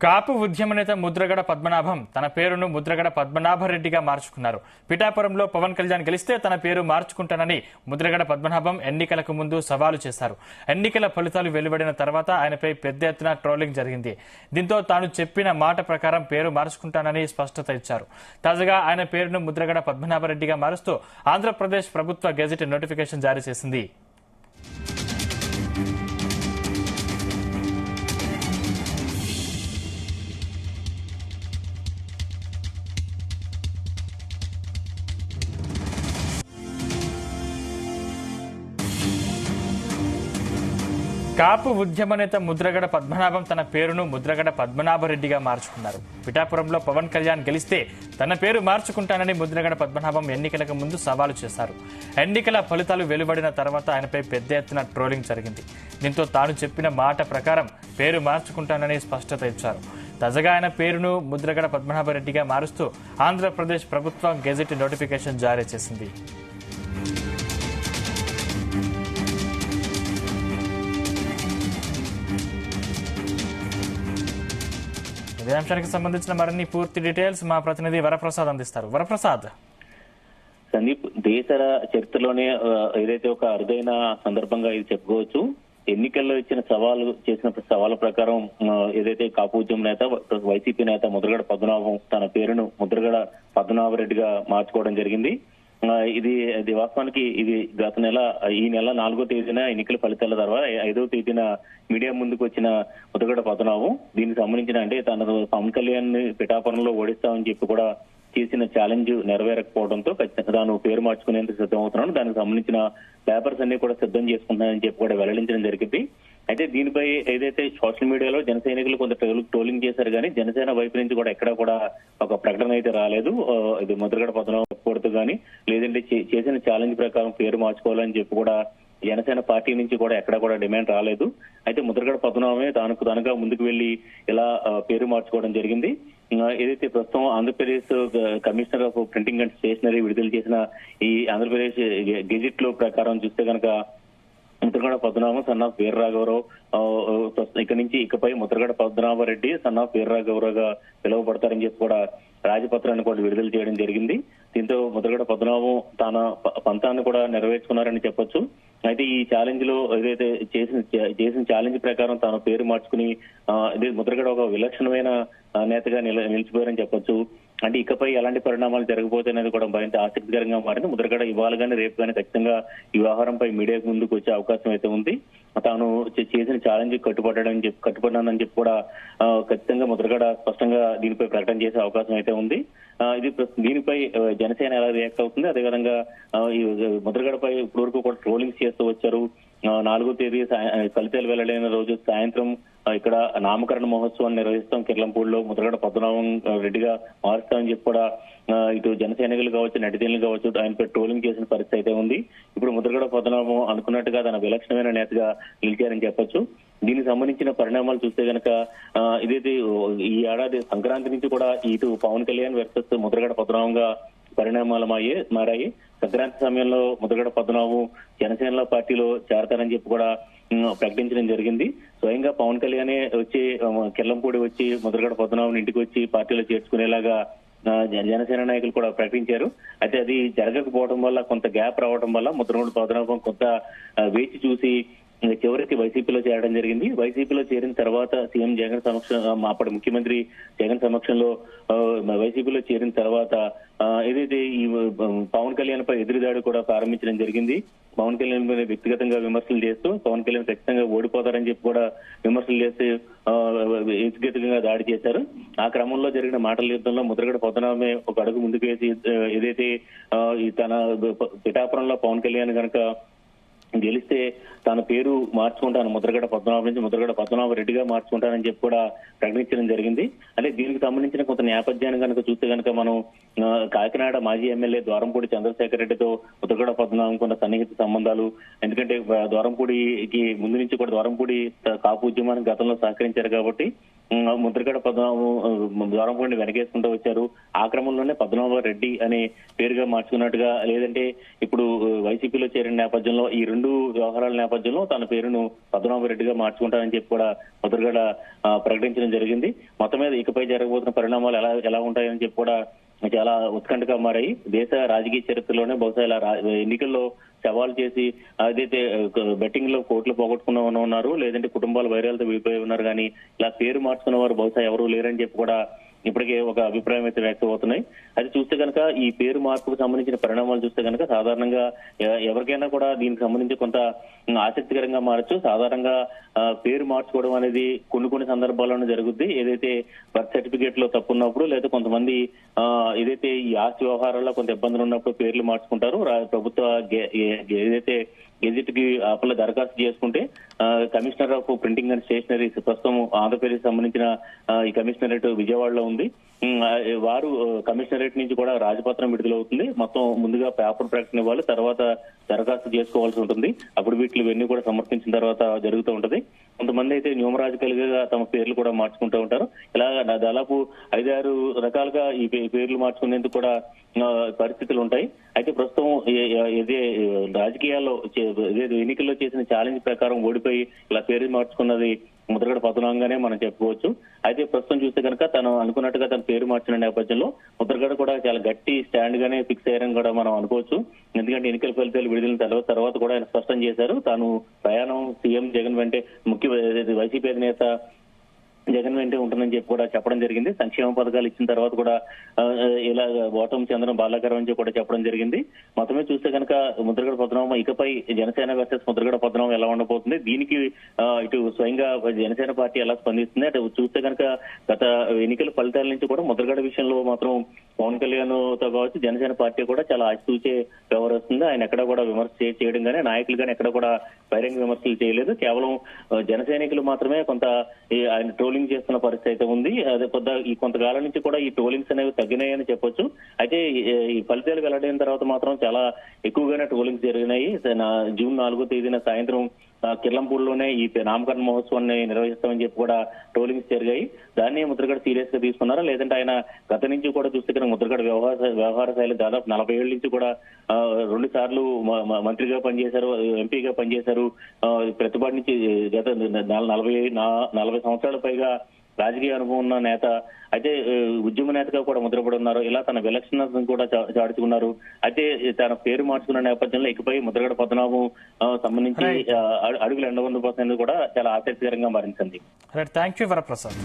కాపు ఉద్యమ నేత ముద్రగడ పద్మనాభం తన పేరును ముద్రగడ పద్మనాభరెడ్డిగా మార్చుకున్నారు. పిఠాపురంలో పవన్ కళ్యాణ్ గెలిస్తే తన పేరు మార్చుకుంటానని ముద్రగడ పద్మనాభం ఎన్నికలకు ముందు సవాలు చేశారు. ఎన్నికల ఫలితాలు వెలువడిన తర్వాత ఆయనపై పెద్ద ఎత్తున ట్రోలింగ్ జరిగింది. దీంతో తాను చెప్పిన మాట ప్రకారం పేరు మార్చుకుంటానని స్పష్టత ఇచ్చారు. తాజాగా ఆయన పేరును ముద్రగడ పద్మనాభరెడ్డిగా మారుస్తూ ఆంధ్రప్రదేశ్ ప్రభుత్వ గెజిట్ నోటిఫికేషన్ జారీ చేసింది. కాపు ఉద్యమ నేత ముద్రగడ పద్మనాభం తన పేరును ముద్రగడ పద్మనాభరెడ్డిగా మార్చుకున్నారు. పిఠాపురంలో పవన్ కళ్యాణ్ గెలిస్తే తన పేరు మార్చుకుంటానని ముద్రగడ పద్మనాభం ఎన్నికలకు ముందు సవాలు చేశారు. ఎన్నికల ఫలితాలు వెలువడిన తర్వాత ఆయనపై పెద్ద ఎత్తున ట్రోలింగ్ జరిగింది. దీంతో తాను చెప్పిన మాట ప్రకారం పేరు మార్చుకుంటానని స్పష్టత ఇచ్చారు. తాజాగా ఆయన పేరును ముద్రగడ పద్మనాభరెడ్డిగా మారుస్తూ ఆంధ్రప్రదేశ్ ప్రభుత్వం గెజిట్ నోటిఫికేషన్ జారీ చేసింది. ఇదే అంశానికి సంబంధించిన మరిన్ని పూర్తి డీటెయిల్స్ మా ప్రతినిధి వరప్రసాద్ అందిస్తారు. వరప్రసాద్. సందీప్, దేశ చరిత్రలోనే ఏదైతే ఒక అరుదైన సందర్భంగా ఇది చెప్పుకోవచ్చు. ఎన్నికల్లో చేసిన సవాళ్ళ ప్రకారం ఏదైతే కాపు ఉద్యమ నేత వైసీపీ నేత ముద్రగడ పద్మనాభం తన పేరును ముద్రగడ పద్మనాభరెడ్డిగా మార్చుకోవడం జరిగింది. ఇది వాస్తవానికి ఇది ఈ నెల 4వ తేదీన ఎన్నికల ఫలితాల తర్వాత 5వ తేదీన మీడియా ముందుకు వచ్చిన ముద్రగడ పద్మనాభం దీనికి సంబంధించిన అంటే తన పవన్ కళ్యాణ్ పిఠాపురంలో ఓడిస్తామని చెప్పి కూడా చేసిన ఛాలెంజ్ నెరవేరకపోవడంతో ఖచ్చితంగా తాను పేరు మార్చుకునేందుకు సిద్ధమవుతున్నాను, దానికి సంబంధించిన పేపర్స్ అన్ని కూడా సిద్ధం చేసుకుంటున్నానని చెప్పి కూడా వెల్లడించడం జరిగింది. అయితే దీనిపై ఏదైతే సోషల్ మీడియాలో జన సైనికులు కొంత ట్రోలింగ్ చేశారు, కానీ జనసేన వైపు నుంచి కూడా ఎక్కడా కూడా ఒక ప్రకటన అయితే రాలేదు. ఇది ముద్రగడ పద్మనాభం కొడుతూ కానీ లేదంటే చేసిన ఛాలెంజ్ ప్రకారం పేరు మార్చుకోవాలని చెప్పి కూడా జనసేన పార్టీ నుంచి కూడా ఎక్కడ కూడా డిమాండ్ రాలేదు. అయితే ముద్రగడ పద్మనాభమే తనగా ముందుకు వెళ్లి ఇలా పేరు మార్చుకోవడం జరిగింది. ఏదైతే ప్రస్తుతం Andhra Pradesh commissioner of printing and stationery విడుదల చేసిన ఈ ఆంధ్రప్రదేశ్ గెజిట్ లో ప్రకారం చూస్తే కనుక ముద్రగడ పద్మనాభం సన్ ఆఫ్ వీర్రాఘవరావు ఇకపై ముద్రగడ పద్మనాభరెడ్డి సన్ ఆఫ్ వీర్రాఘవరావుగా పిలువబడతారని చెప్పి కూడా రాజపత్రాన్ని కూడా విడుదల చేయడం జరిగింది. దీంతో ముద్రగడ పద్మనాభం తన పంతాన్ని కూడా నెరవేర్చుకున్నారని చెప్పొచ్చు. అయితే ఈ ఛాలెంజ్ లో ఏదైతే చేసిన ఛాలెంజ్ ప్రకారం తాను పేరు మార్చుకుని ముద్రగడ ఒక విలక్షణమైన నేతగా నిలిచిపోయారని చెప్పొచ్చు. అంటే ఇకపై ఎలాంటి పరిణామాలు జరగబోతున్నది కూడా మరింత ఆసక్తికరంగా మారింది. ముద్రగడ ఇవాళ కానీ రేపు కానీ ఖచ్చితంగా ఈ వ్యవహారంపై మీడియాకు ముందుకు వచ్చే అవకాశం అయితే ఉంది. తాను చేసిన ఛాలెంజ్ కట్టుబడ్డానని చెప్పి కూడా ఖచ్చితంగా ముద్రగడ స్పష్టంగా దీనిపై ప్రకటన చేసే అవకాశం అయితే ఉంది. దీనిపై జనసేన ఎలా రియాక్ట్ అవుతుంది, అదేవిధంగా ఈ ముద్రగడపై ఇప్పటివరకు కూడా ట్రోలింగ్స్ చేస్తూ వచ్చారు. 4వ తేదీ ఫలితాలు వెల్లడైన రోజు సాయంత్రం ఇక్కడ నామకరణ మహోత్సవాన్ని నిర్వహిస్తాం, కిర్లంపూడిలో ముద్రగడ పద్మనాభం రెడ్డిగా మారుస్తామని చెప్పి కూడా ఇటు జనసైనికులు కావచ్చు, నటిదీనులు కావచ్చు ఆయనపై ట్రోలింగ్ చేసిన పరిస్థితి అయితే ఉంది. ఇప్పుడు ముద్రగడ పద్మనాభం అనుకున్నట్టుగా తన విలక్షణమైన నేతగా నిలిచారని చెప్పొచ్చు. దీనికి సంబంధించిన పరిణామాలు చూస్తే కనుక ఇదైతే ఈ ఏడాది సంక్రాంతి నుంచి కూడా ఇటు పవన్ కళ్యాణ్ వర్సెస్ ముద్రగడ పద్మనాభంగా పరిణామాలు మారాయి. సంక్రాంతి సమయంలో ముద్రగడ పద్మనాభం జనసేన పార్టీలో చేరతారని చెప్పి కూడా ప్రకటించడం జరిగింది. స్వయంగా పవన్ కళ్యాణ్ వచ్చి కిర్లంపూడి వచ్చి ముద్రగడ పద్మనాభం ఇంటికి వచ్చి పార్టీలో చేర్చుకునేలాగా జనసేన నాయకులు కూడా ప్రకటించారు. అయితే అది జరగకపోవడం వల్ల, కొంత గ్యాప్ రావడం వల్ల ముద్రగడ పద్మనాభం కొంత వేచి చూసి చివరికి వైసీపీలో చేరడం జరిగింది. వైసీపీలో చేరిన తర్వాత సీఎం జగన్ అప్పటి ముఖ్యమంత్రి జగన్ సమక్షంలో వైసీపీలో చేరిన తర్వాత ఏదైతే ఈ పవన్ కళ్యాణ్ పై ఎదురుదాడి కూడా ప్రారంభించడం జరిగింది. పవన్ కళ్యాణ్ మీద వ్యక్తిగతంగా విమర్శలు చేస్తూ పవన్ కళ్యాణ్ ఖచ్చితంగా ఓడిపోతారని చెప్పి కూడా విమర్శలు చేస్తూ వ్యక్తిగతంగా దాడి చేశారు. ఆ క్రమంలో జరిగిన మాటల యుద్ధంలో ముద్రగడ పద్మనాభమే ఒక అడుగు ముందుకు వేసి ఏదైతే తన పిఠాపురంలో పవన్ కళ్యాణ్ కనుక గెలిస్తే తన పేరు మార్చుకుంటాను, ముద్రగడ పద్మనాభం నుంచి ముద్రగడ పద్మనాభరెడ్డిగా మార్చుకుంటానని చెప్పి కూడా ప్రకటించడం జరిగింది. అంటే దీనికి సంబంధించిన కొంత నేపథ్యాన్ని కనుక చూస్తే కనుక మనం కాకినాడ మాజీ ఎమ్మెల్యే ద్వారంపూడి చంద్రశేఖర్ రెడ్డితో ముద్రగడ పద్మనాభం కొన్న సన్నిహిత సంబంధాలు, ఎందుకంటే ద్వారంపూడికి ముందు నుంచి కూడా ద్వారంపూడి కాపు ఉద్యమానికి గతంలో సహకరించారు కాబట్టి ముద్రగడ పద్మనాభం ద్వారంపూడిని వెనకేసుకుంటూ వచ్చారు. ఆ క్రమంలోనే పద్మనాభ రెడ్డి అనే పేరుగా మార్చుకున్నట్టుగా, లేదంటే ఇప్పుడు వైసీపీలో చేరిన నేపథ్యంలో ఈ రెండు వ్యవహారాల నేపథ్యంలో తన పేరును పద్మనాభ రెడ్డిగా మార్చుకుంటానని చెప్పి కూడా ముద్రగడ ప్రకటించడం జరిగింది. మొత్తం మీద ఇకపై జరగబోతున్న పరిణామాలు ఎలా ఉంటాయని చెప్పి కూడా చాలా ఉత్కంఠగా మారాయి. దేశ రాజకీయ చరిత్రలోనే బహుశా ఇలా ఎన్నికల్లో సవాల్ చేసి అదైతే బెట్టింగ్ లో కోట్లు పోగొట్టుకున్న ఉన్నారు, లేదంటే కుటుంబాల వైరాలతో విడిపోయి ఉన్నారు, కానీ ఇలా పేరు మార్చుకున్న వారు బహుశా ఎవరూ లేరని చెప్పి కూడా ఇప్పటికే ఒక అభిప్రాయం అయితే వ్యక్తం అవుతున్నాయి. అది చూస్తే కనుక ఈ పేరు మార్పుకు సంబంధించిన పరిణామాలు చూస్తే కనుక సాధారణంగా ఎవరికైనా కూడా దీనికి సంబంధించి కొంత ఆసక్తికరంగా మారచ్చు. సాధారణంగా పేరు మార్చుకోవడం అనేది కొన్ని సందర్భాల్లోనే జరుగుద్ది. ఏదైతే బర్త్ సర్టిఫికేట్ లో తప్పు ఉన్నప్పుడు, లేదా కొంతమంది ఏదైతే ఈ ఆస్తి వ్యవహారాల్లో కొంత ఇబ్బందులు ఉన్నప్పుడు పేర్లు మార్చుకుంటారు. ప్రభుత్వ ఏదైతే గెజిట్ కి అప్పట్లో దరఖాస్తు చేసుకుంటే commissioner of printing and stationeries, ప్రస్తుతం ఆంధ్రప్రదేశ్ సంబంధించిన ఈ కమిషనరేట్ విజయవాడలో ఉంది. వారు కమిషనరేట్ నుంచి కూడా రాజపత్రం విడుదలవుతుంది. మొత్తం ముందుగా పేపర్ ప్రకటన ఇవ్వాలి, తర్వాత దరఖాస్తు చేసుకోవాల్సి ఉంటుంది. అప్పుడు ఇవన్నీ కూడా సమర్పించిన తర్వాత జరుగుతూ ఉంటది. కొంతమంది అయితే న్యూమరాజికల్ గా తమ పేర్లు కూడా మార్చుకుంటూ ఉంటారు. ఇలా దాదాపు 5-6 రకాలుగా ఈ పేర్లు మార్చుకునేందుకు కూడా పరిస్థితులు ఉంటాయి. అయితే ప్రస్తుతం ఇదే రాజకీయాల్లో ఎన్నికల్లో చేసిన ఛాలెంజ్ ప్రకారం ఓడిపోయి ఇలా పేరు మార్చుకున్నది ముద్రగడ పద్మనాభంగానే మనం చెప్పుకోవచ్చు. అయితే ప్రస్తుతం చూస్తే కనుక తను అనుకున్నట్టుగా తన పేరు మార్చిన నేపథ్యంలో ముద్రగడ కూడా చాలా గట్టి స్టాండ్ గానే ఫిక్స్ అయ్యారని కూడా మనం అనుకోవచ్చు. ఎందుకంటే ఎన్నికల ఫలితాలు విడుదల తర్వాత కూడా ఆయన స్పష్టం చేశారు, తాను ప్రయాణం సీఎం జగన్ వెంటే వైసీపీ అధినేత జగన్ వెంటే ఉంటుందని చెప్పి కూడా చెప్పడం జరిగింది. సంక్షేమ పథకాలు ఇచ్చిన తర్వాత కూడా ఇలా ఓటమి చెందడం బాధాకరం అని కూడా చెప్పడం జరిగింది. మొత్తమే చూస్తే కనుక ముద్రగడ పద్మనాభం ఇకపై జనసేన వర్సెస్ ముద్రగడ పద్మనాభం ఎలా ఉండబోతుంది, దీనికి ఇటు స్వయంగా జనసేన పార్టీ ఎలా స్పందిస్తుంది, అటు చూస్తే కనుక గత ఎన్నికల ఫలితాల నుంచి కూడా ముద్రగడ విషయంలో మాత్రం పవన్ కళ్యాణ్ తో కావచ్చు జనసేన పార్టీ కూడా చాలా ఆచితూచే వ్యవహరిస్తుంది. ఆయన ఎక్కడ కూడా విమర్శ చేయడం కానీ, నాయకులు కానీ ఎక్కడ కూడా బహిరంగ విమర్శలు చేయలేదు. కేవలం జన సైనికులు మాత్రమే కొంత ఆయన ట్రోలింగ్ చేస్తున్న పరిస్థితి అయితే ఉంది. అదే ఈ కొంతకాలం నుంచి కూడా ఈ ట్రోలింగ్స్ అనేవి తగ్గినాయని చెప్పొచ్చు. అయితే ఈ ఫలితాలు వెల్లడైన తర్వాత మాత్రం చాలా ఎక్కువగానే ట్రోలింగ్స్ జరిగినాయి. జూన్ 4వ తేదీన సాయంత్రం కిర్లంపూడిలోనే ఈ నామకరణ మహోత్సవాన్ని నిర్వహిస్తామని చెప్పి కూడా ట్రోలింగ్స్ జరిగాయి. దాన్ని ముద్రగడ సీరియస్ గా తీసుకున్నారా, లేదంటే ఆయన గత నుంచి కూడా చూస్తే కనుక ముద్రగడ వ్యవహార శైలి దాదాపు 40 ఏళ్ల నుంచి కూడా 2 సార్లు మంత్రిగా పనిచేశారు, ఎంపీగా పనిచేశారు. ప్రతిపాటి నుంచి గత 40 సంవత్సరాల పైగా రాజకీయ అనుభవం ఉన్న నేత. అయితే ఉద్యమ నేతగా కూడా ముద్రపడి ఉన్నారు. ఇలా తన విలక్షణతను కూడా చాటుకున్నారు. అయితే తన పేరు మార్చుకున్న నేపథ్యంలో ఇకపై ముద్రగడ పద్మనాభం సంబంధించి అడుగులు ఎండబందు పోతుంది కూడా చాలా ఆసక్తికరంగా మారింది. Thank you Varaprasad.